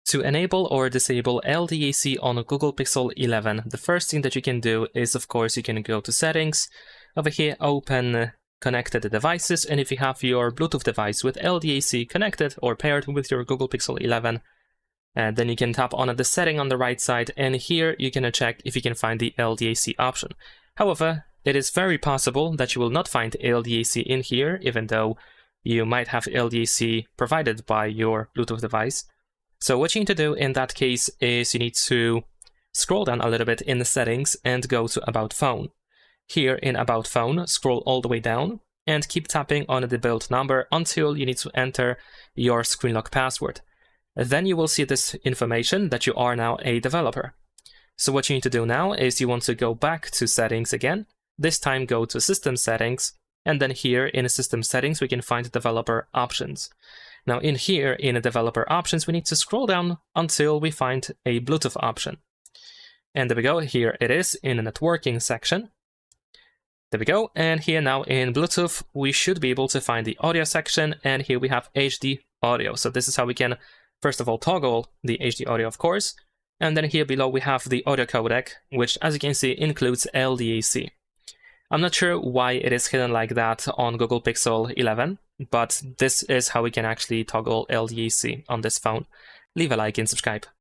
To enable or disable LDAC on Google Pixel 11, the first thing that you can do is, of course, you can go to Settings. Over here, open Connected Devices, and if you have your Bluetooth device with LDAC connected or paired with your Google Pixel 11, then you can tap on the setting on the right side, and here you can check if you can find the LDAC option. However, it is very possible that you will not find LDAC in here, even though you might have LDAC provided by your Bluetooth device. So what you need to do in that case is you need to scroll down a little bit in the settings and go to About Phone. Here in About Phone, scroll all the way down and keep tapping on the build number until you need to enter your screen lock password. Then you will see this information that you are now a developer. So what you need to do now is you want to go back to Settings again. This time go to System Settings, and then here in System Settings we can find Developer Options. Now in here, in Developer Options, we need to scroll down until we find a Bluetooth option. And there we go, here it is in the networking section. There we go, and here now in Bluetooth, we should be able to find the audio section, and here we have HD audio. So this is how we can, first of all, toggle the HD audio, of course. And then here below we have the audio codec, which as you can see includes LDAC. I'm not sure why it is hidden like that on Google Pixel 11, but this is how we can actually toggle LDAC on this phone. Leave a like and subscribe.